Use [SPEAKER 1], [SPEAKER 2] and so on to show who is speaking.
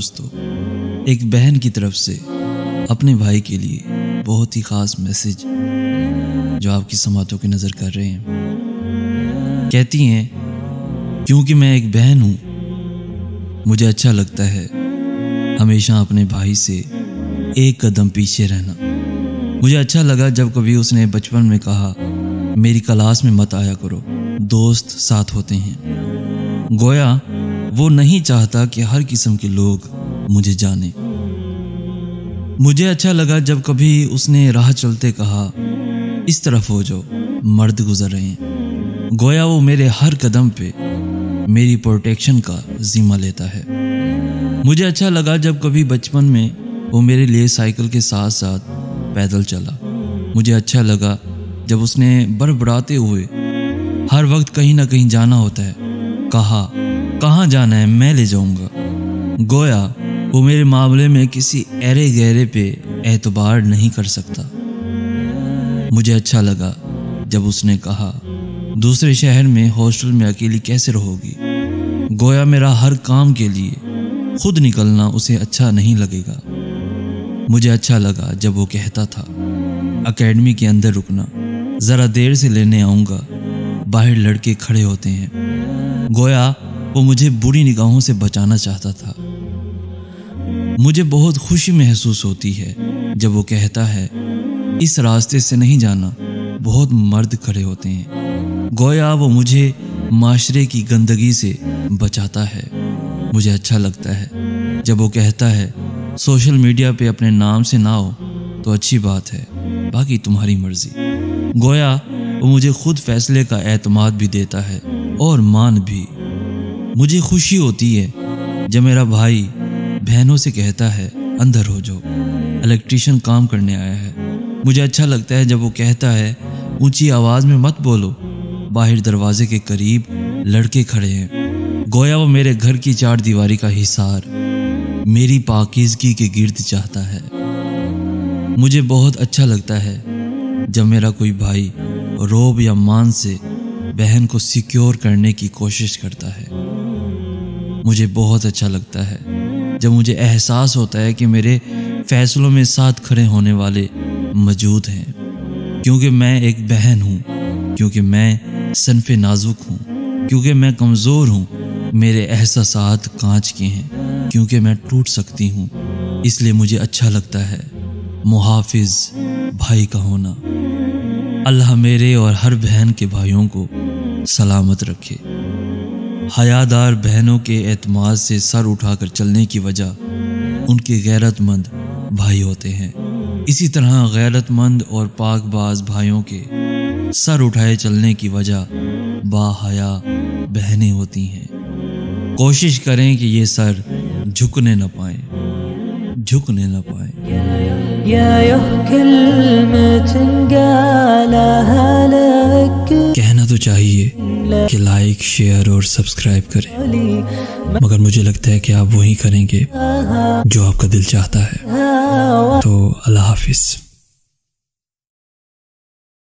[SPEAKER 1] दोस्तों, एक बहन की तरफ से अपने भाई के लिए बहुत ही ख़ास मैसेज जो आपकी समातों की नज़र कर रहे हैं। कहती हैं, क्योंकि मैं एक बहन हूँ, मुझे अच्छा लगता है हमेशा अपने भाई से एक कदम पीछे रहना। मुझे अच्छा लगा जब कभी उसने बचपन में कहा, मेरी क्लास में मत आया करो, दोस्त साथ होते हैं। गोया वो नहीं चाहता कि हर किस्म के लोग मुझे जाने। मुझे अच्छा लगा जब कभी उसने राह चलते कहा, इस तरफ हो जाओ, मर्द गुजर रहे हैं। गोया वो मेरे हर कदम पे मेरी प्रोटेक्शन का जिम्मा लेता है। मुझे अच्छा लगा जब कभी बचपन में वो मेरे लिए साइकिल के साथ साथ पैदल चला। मुझे अच्छा लगा जब उसने बड़बड़ाते हुए हर वक्त कहीं ना कहीं जाना होता है कहा, कहाँ जाना है, मैं ले जाऊंगा। गोया वो मेरे मामले में किसी ऐरे गहरे पे एतबार नहीं कर सकता। मुझे अच्छा लगा जब उसने कहा, दूसरे शहर में हॉस्टल में अकेली कैसे रहोगी। गोया मेरा हर काम के लिए खुद निकलना उसे अच्छा नहीं लगेगा। मुझे अच्छा लगा जब वो कहता था, एकेडमी के अंदर रुकना, ज़रा देर से लेने आऊँगा, बाहर लड़के खड़े होते हैं। गोया वो मुझे बुरी निगाहों से बचाना चाहता था। मुझे बहुत खुशी महसूस होती है जब वो कहता है, इस रास्ते से नहीं जाना, बहुत मर्द खड़े होते हैं। गोया वो मुझे माशरे की गंदगी से बचाता है। मुझे अच्छा लगता है जब वो कहता है, सोशल मीडिया पे अपने नाम से ना हो तो अच्छी बात है, बाकी तुम्हारी मर्जी। गोया वो मुझे खुद फैसले का एतमाद भी देता है और मान भी। मुझे खुशी होती है जब मेरा भाई बहनों से कहता है, अंदर हो जाओ, इलेक्ट्रिशियन काम करने आया है। मुझे अच्छा लगता है जब वो कहता है, ऊंची आवाज़ में मत बोलो, बाहर दरवाजे के करीब लड़के खड़े हैं। गोया वो मेरे घर की चार दीवारी का हिसार मेरी पाकीज़गी के गिर्द चाहता है। मुझे बहुत अच्छा लगता है जब मेरा कोई भाई रोब या मान से बहन को सिक्योर करने की कोशिश करता है। मुझे बहुत अच्छा लगता है जब मुझे एहसास होता है कि मेरे फैसलों में साथ खड़े होने वाले मौजूद हैं। क्योंकि मैं एक बहन हूँ, क्योंकि मैं सनफे नाजुक हूँ, क्योंकि मैं कमज़ोर हूँ, मेरे एहसासात कांच के हैं, क्योंकि मैं टूट सकती हूँ। इसलिए मुझे अच्छा लगता है मुहाफिज भाई का होना। अल्लाह मेरे और हर बहन के भाइयों को सलामत रखे। हयादार बहनों के एतमाद से सर उठाकर चलने की वजह उनके गैरतमंद भाई होते हैं। इसी तरह गैरतमंद और पाकबाज भाइयों के सर उठाए चलने की वजह बाहया बहनें होती हैं। कोशिश करें कि ये सर झुकने न पाए, झुकने न पाए। कहना तो चाहिए कि लाइक, शेयर और सब्सक्राइब करें, मगर मुझे लगता है कि आप वही करेंगे जो आपका दिल चाहता है। तो अल्लाह हाफिज।